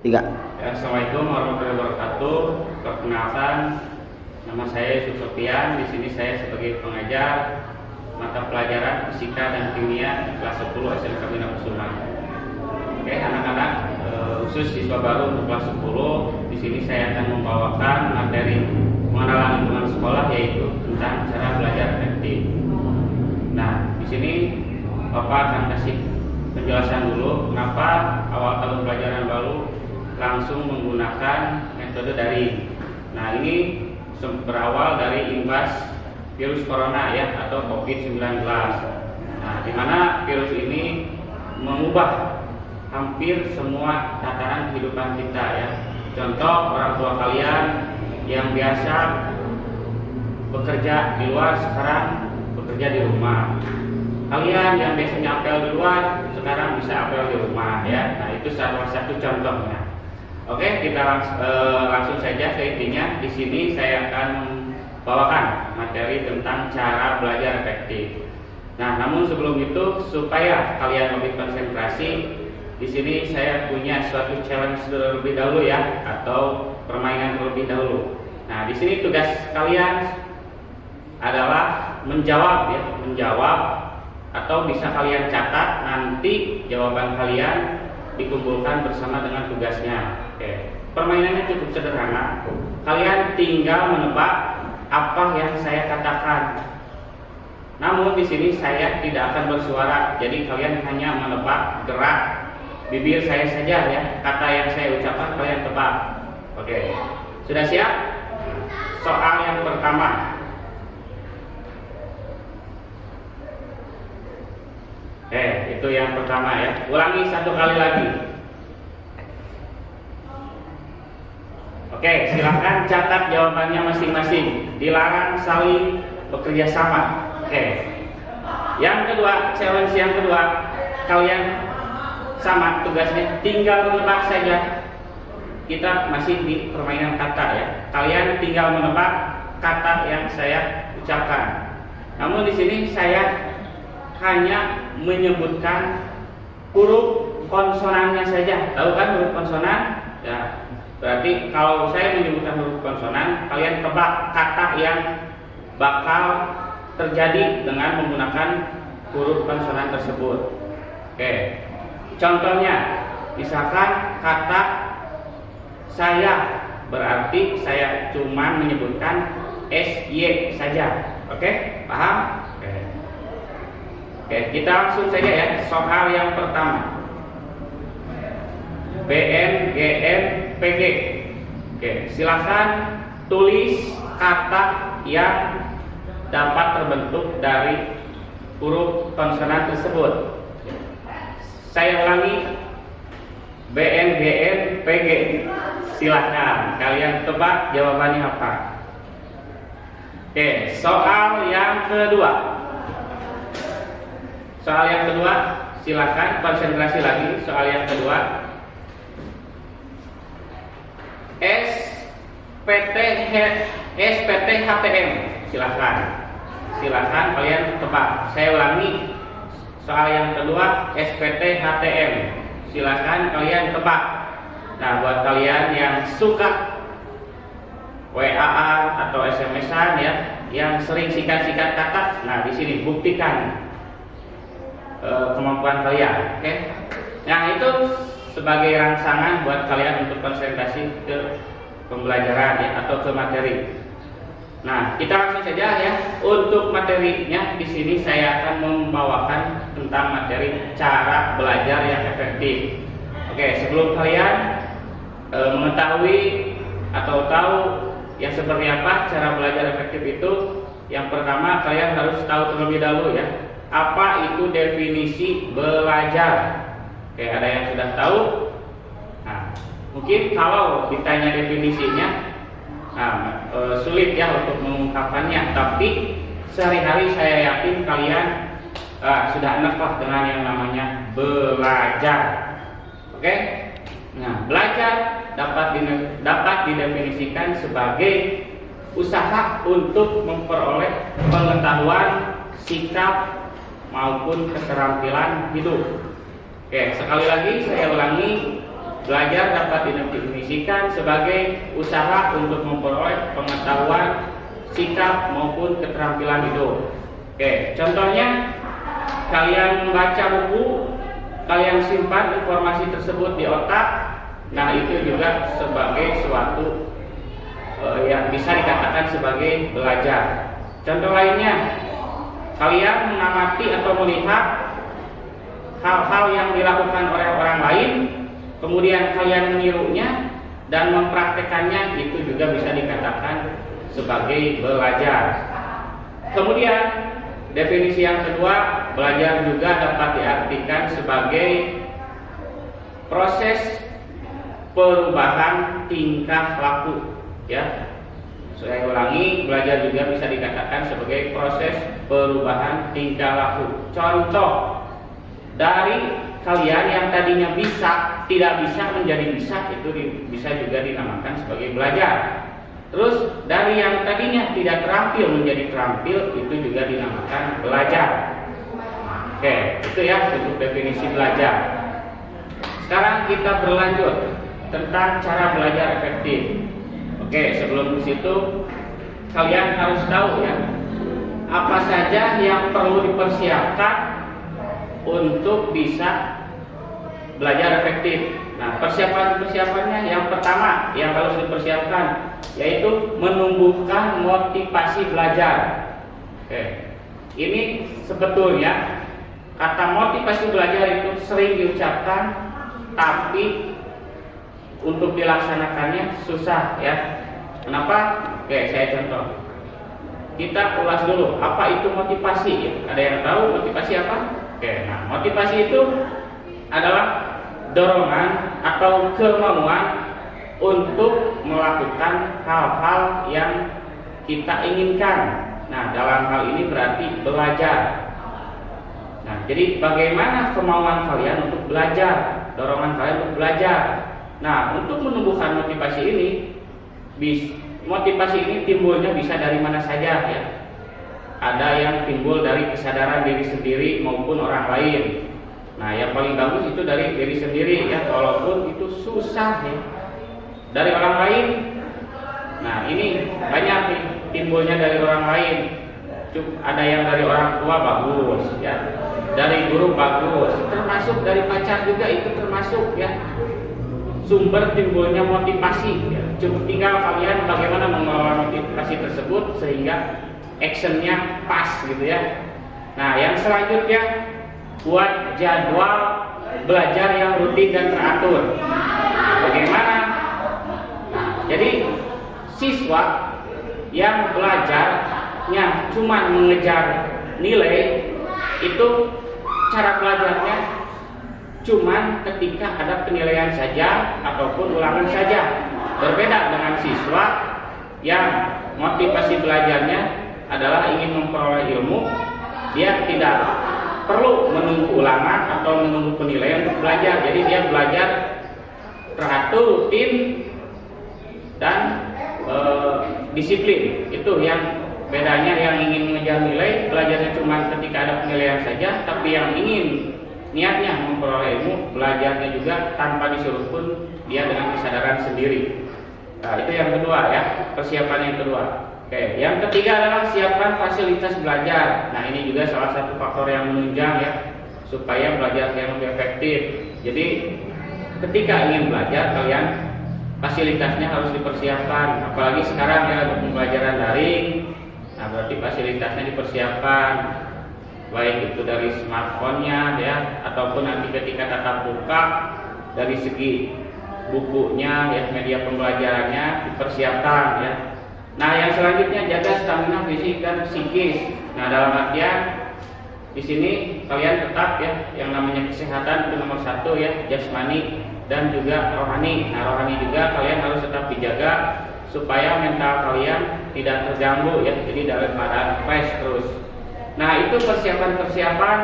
Tiga. Ya, Assalamualaikum warahmatullahi wabarakatuh. Perkenalkan, nama saya Yusuf Sofian. Di sini saya sebagai pengajar mata pelajaran fisika dan kimia kelas 10 SMK Bina Kusuma. Oke, anak-anak, khusus siswa baru untuk kelas 10, di sini saya akan membawakan materi pengenalan lingkungan sekolah, yaitu tentang cara belajar efektif. Nah, di sini Bapak akan kasih penjelasan dulu kenapa awal tahun pelajaran baru langsung menggunakan metode daring. Nah, ini berawal dari imbas virus corona ya, atau COVID-19. Nah, di mana virus ini mengubah hampir semua tatanan kehidupan kita ya. Contoh, orang tua kalian yang biasa bekerja di luar sekarang bekerja di rumah. Kalian yang biasanya apel di luar sekarang bisa apel di rumah ya. Nah, itu salah satu contohnya. Oke, kita langsung saja ke intinya. Di sini saya akan bawakan materi tentang cara belajar efektif. Nah, namun sebelum itu, supaya kalian lebih konsentrasi, di sini saya punya suatu challenge terlebih dahulu ya, atau permainan terlebih dahulu. Nah, di sini tugas kalian adalah menjawab atau bisa kalian catat, nanti jawaban kalian dikumpulkan bersama dengan tugasnya. Oke. Permainannya cukup sederhana. Kalian tinggal menebak apa yang saya katakan. Namun di sini saya tidak akan bersuara, jadi kalian hanya menebak gerak bibir saya saja ya. Kata yang saya ucapkan kalian tebak. Oke. Sudah siap? Soal yang pertama. Itu yang pertama ya. Ulangi satu kali lagi. Oke, silahkan catat jawabannya masing-masing. Dilarang saling bekerja sama. Oke. Yang kedua, challenge yang kedua, kalian sama tugasnya, tinggal menebak saja. Kita masih di permainan kata ya. Kalian tinggal menebak kata yang saya ucapkan. Namun di sini saya hanya menyebutkan huruf konsonannya saja. Tahu kan huruf konsonan? Ya, berarti kalau saya menyebutkan huruf konsonan, kalian tebak kata yang bakal terjadi dengan menggunakan huruf konsonan tersebut. Oke. Contohnya, misalkan kata saya, berarti saya cuma menyebutkan SY saja. Oke? Paham? Oke, kita langsung saja ya. Soal yang pertama. BNGNPG. Oke, silakan tulis kata yang dapat terbentuk dari huruf konsonan tersebut. Saya ulangi. BNGNPG. Silakan kalian tebak jawabannya apa. Oke, soal yang kedua. Soal yang kedua, silakan konsentrasi lagi. Soal yang kedua, SPTHTM. Silakan kalian tebak. Saya ulangi. Soal yang kedua, SPTHTM. Silakan kalian tebak. Nah, buat kalian yang suka WA-an atau SMS-an ya, yang sering singkat-singkat kata, nah di sini buktikan kemampuan kalian. Oke. Nah, itu sebagai rangsangan buat kalian untuk konsentrasi ke pembelajaran ya, atau ke materi. Nah, kita langsung saja ya. Untuk materinya di sini saya akan membawakan tentang materi cara belajar yang efektif. Oke, sebelum kalian mengetahui atau tahu yang seperti apa cara belajar efektif itu, yang pertama kalian harus tahu terlebih dahulu ya, apa itu definisi belajar. Oke, ada yang sudah tahu? Nah, mungkin kalau ditanya definisinya, sulit ya untuk mengungkapkannya. Tapi sehari-hari saya yakin kalian sudah enak lah dengan yang namanya belajar. Oke? Nah, belajar dapat didefinisikan sebagai usaha untuk memperoleh pengetahuan, sikap, maupun keterampilan hidup. Oke, sekali lagi saya ulangi, belajar dapat didefinisikan sebagai usaha untuk memperoleh pengetahuan, sikap maupun keterampilan hidup. Oke, contohnya kalian membaca buku, kalian simpan informasi tersebut di otak. Nah, itu juga sebagai suatu yang bisa dikatakan sebagai belajar. Contoh lainnya, kalian mengamati atau melihat hal-hal yang dilakukan oleh orang lain, kemudian kalian menirunya dan mempraktekannya, itu juga bisa dikatakan sebagai belajar. Kemudian definisi yang kedua, belajar juga dapat diartikan sebagai proses perubahan tingkah laku, ya. Saya ulangi, belajar juga bisa dikatakan sebagai proses perubahan tingkah laku. Contoh dari kalian yang tadinya bisa tidak bisa menjadi bisa, itu bisa juga dinamakan sebagai belajar. Terus dari yang tadinya tidak terampil menjadi terampil, itu juga dinamakan belajar. Oke, itu ya untuk definisi belajar. Sekarang kita berlanjut tentang cara belajar efektif. Oke, sebelum ke situ kalian harus tahu ya, apa saja yang perlu dipersiapkan untuk bisa belajar efektif. Nah, persiapannya yang pertama yang harus dipersiapkan yaitu menumbuhkan motivasi belajar. Oke. Ini sebetulnya kata motivasi belajar itu sering diucapkan, tapi untuk dilaksanakannya susah ya. Kenapa? Oke, saya contoh. Kita ulas dulu apa itu motivasi ya. Ada yang tahu motivasi apa? Oke, nah motivasi itu adalah dorongan atau kemauan untuk melakukan hal-hal yang kita inginkan. Nah, dalam hal ini berarti belajar. Nah, jadi bagaimana kemauan kalian untuk belajar, dorongan kalian untuk belajar. Nah, untuk menumbuhkan motivasi ini, motivasi ini timbulnya bisa dari mana saja ya. Ada yang timbul dari kesadaran diri sendiri maupun orang lain. Nah, yang paling bagus itu dari diri sendiri ya, walaupun itu susah ya. Dari orang lain, nah ini banyak nih timbulnya dari orang lain. Ada yang dari orang tua bagus ya, dari guru bagus, termasuk dari pacar juga itu termasuk ya. Sumber timbulnya motivasi ya. Cuma tinggal kalian bagaimana mengelola motivasi tersebut sehingga actionnya pas gitu ya. Nah, yang selanjutnya buat jadwal belajar yang rutin dan teratur. Bagaimana? Nah, jadi siswa yang belajarnya cuma mengejar nilai, itu cara belajarnya cuman ketika ada penilaian saja ataupun ulangan saja. Berbeda dengan siswa yang motivasi belajarnya adalah ingin memperoleh ilmu, dia tidak perlu menunggu ulangan atau menunggu penilaian untuk belajar. Jadi dia belajar teratur, rutin, dan disiplin. Itu yang bedanya. Yang ingin mengejar nilai, belajarnya cuma ketika ada penilaian saja. Tapi yang ingin niatnya memperoleh ilmu, belajarnya juga tanpa disuruh pun dia dengan kesadaran sendiri. Nah, itu yang kedua ya, persiapan yang kedua. Oke, yang ketiga adalah siapkan fasilitas belajar. Nah, ini juga salah satu faktor yang menunjang ya, supaya belajar yang lebih efektif. Jadi ketika ingin belajar, kalian fasilitasnya harus dipersiapkan. Apalagi sekarang ya ada pembelajaran daring. Nah, berarti fasilitasnya dipersiapkan, baik itu dari smartphone-nya ya, ataupun nanti ketika tatap muka dari segi bukunya ya, media pembelajarannya dipersiapkan ya. Nah, yang selanjutnya jaga stamina fisik dan psikis. Nah, dalam artian di sini kalian tetap ya, yang namanya kesehatan itu nomor satu ya, jasmani dan juga rohani. Nah, rohani juga kalian harus tetap dijaga supaya mental kalian tidak terganggu ya, jadi dalam keadaan fresh terus. Nah, itu persiapan-persiapan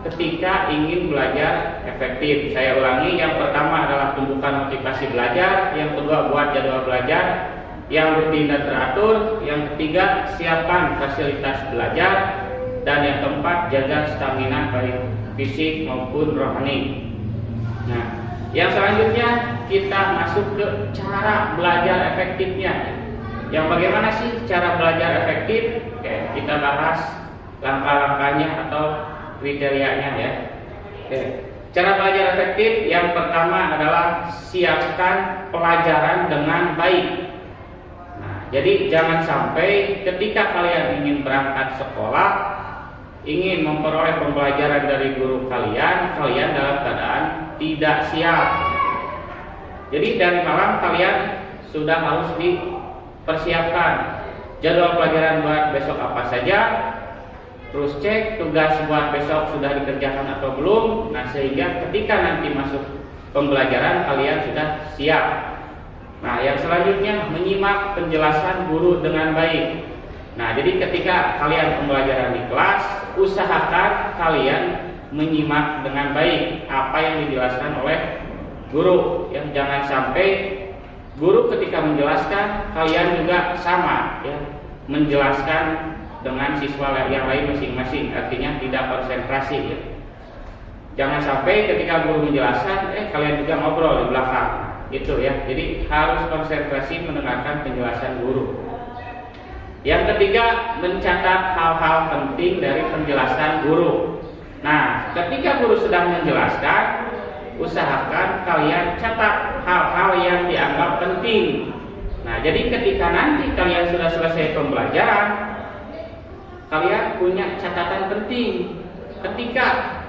ketika ingin belajar efektif. Saya ulangi, yang pertama adalah tumbuhkan motivasi belajar, yang kedua buat jadwal belajar yang rutin dan teratur, yang ketiga siapkan fasilitas belajar, dan yang keempat jaga stamina baik fisik maupun rohani. Nah, Yang selanjutnya kita masuk ke cara belajar efektifnya. Yang bagaimana sih cara belajar efektif? Oke, kita bahas langkah-langkahnya atau kriterianya ya. Oke. Cara belajar efektif yang pertama adalah siapkan pelajaran dengan baik. Nah, jadi jangan sampai ketika kalian ingin berangkat sekolah, ingin memperoleh pembelajaran dari guru kalian, kalian dalam keadaan tidak siap. Jadi dari malam kalian sudah harus dipersiapkan jadwal pelajaran buat besok apa saja, terus cek tugas buat besok sudah dikerjakan atau belum. Nah, sehingga ketika nanti masuk pembelajaran kalian sudah siap. Nah, yang selanjutnya menyimak penjelasan guru dengan baik. Nah, jadi ketika kalian pembelajaran di kelas, usahakan kalian menyimak dengan baik apa yang dijelaskan oleh guru. Ya, jangan sampai guru ketika menjelaskan kalian juga sama ya, menjelaskan dengan siswa yang lain masing-masing, artinya tidak konsentrasi ya. Jangan sampai ketika guru menjelaskan kalian juga ngobrol di belakang gitu ya. Jadi harus konsentrasi mendengarkan penjelasan guru. Yang ketiga, mencatat hal-hal penting dari penjelasan guru. Nah, ketika guru sedang menjelaskan, usahakan kalian catat hal-hal yang dianggap penting. Nah, jadi ketika nanti kalian sudah selesai pembelajaran, kalian punya catatan penting. Ketika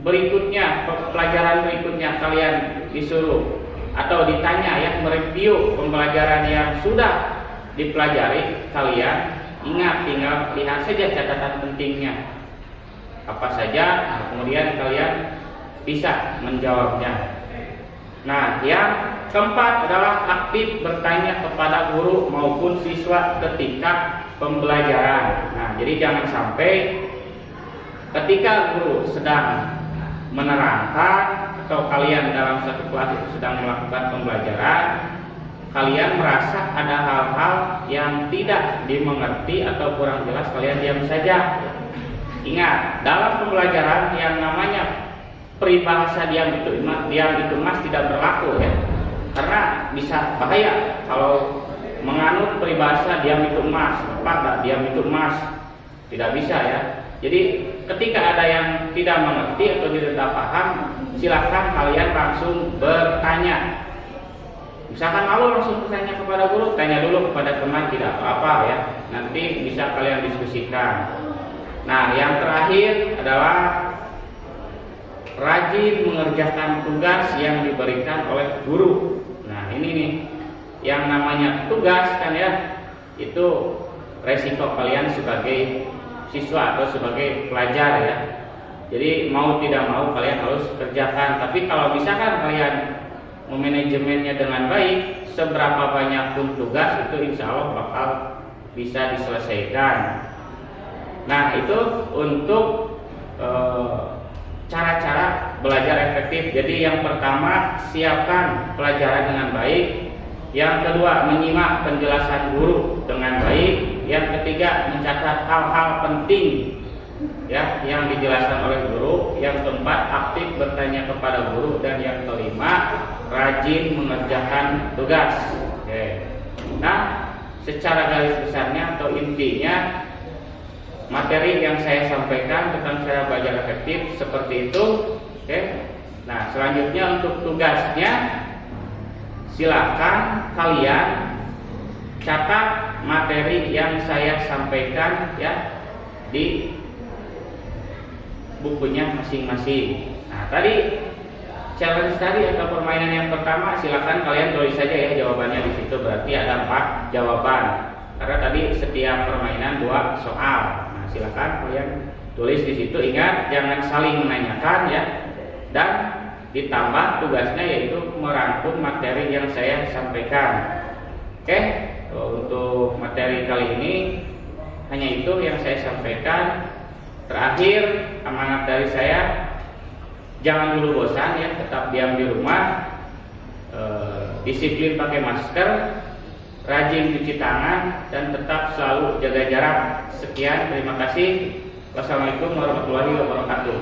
berikutnya, pelajaran berikutnya kalian disuruh atau ditanya ya, mereview pembelajaran yang sudah dipelajari, kalian ingat, tinggal lihat saja catatan pentingnya apa saja, nah, kemudian kalian bisa menjawabnya. Nah, yang keempat adalah aktif bertanya kepada guru maupun siswa ketika pembelajaran. Nah, jadi jangan sampai ketika guru sedang menerangkan atau kalian dalam satu kelas sedang melakukan pembelajaran, kalian merasa ada hal-hal yang tidak dimengerti atau kurang jelas, kalian diam saja. Ingat, dalam pembelajaran yang namanya peribahasa diam itu mas tidak berlaku ya. Karena bisa bahaya kalau menganut peribahasa diam itu emas, apa diam itu emas, tidak bisa ya. Jadi ketika ada yang tidak mengerti atau tidak paham, silakan kalian langsung bertanya. Misalkan malu langsung bertanya kepada guru, tanya dulu kepada teman, tidak apa-apa ya. Nanti bisa kalian diskusikan. Nah, yang terakhir adalah rajin mengerjakan tugas yang diberikan oleh guru. Nah, ini nih yang namanya tugas kan ya, itu resiko kalian sebagai siswa atau sebagai pelajar ya. Jadi mau tidak mau kalian harus kerjakan. Tapi kalau misalkan kalian memanajemennya dengan baik, seberapa banyak pun tugas itu insya Allah bakal bisa diselesaikan. Nah, itu untuk cara-cara belajar efektif. Jadi yang pertama, siapkan pelajaran dengan baik. Yang kedua, menyimak penjelasan guru dengan baik. Yang ketiga, mencatat hal-hal penting ya yang dijelaskan oleh guru. Yang keempat, aktif bertanya kepada guru. Dan yang kelima, rajin mengerjakan tugas. Oke. Nah, secara garis besarnya atau intinya, materi yang saya sampaikan tentang cara belajar efektif seperti itu. Oke. Nah, selanjutnya untuk tugasnya, silakan kalian catat materi yang saya sampaikan ya di bukunya masing-masing. Nah, tadi challenge tadi atau permainan yang pertama, silakan kalian tulis saja ya jawabannya di situ. Berarti ada 4 jawaban. Karena tadi setiap permainan 2 soal. Silakan kalian tulis di situ. Ingat, jangan saling menanyakan ya. Dan ditambah tugasnya yaitu merangkum materi yang saya sampaikan. Oke, untuk materi kali ini hanya itu yang saya sampaikan. Terakhir, amanat dari saya, jangan dulu bosan ya, tetap diam di rumah, disiplin pakai masker, rajin cuci tangan, dan tetap selalu jaga jarak. Sekian, terima kasih. Wassalamualaikum warahmatullahi wabarakatuh.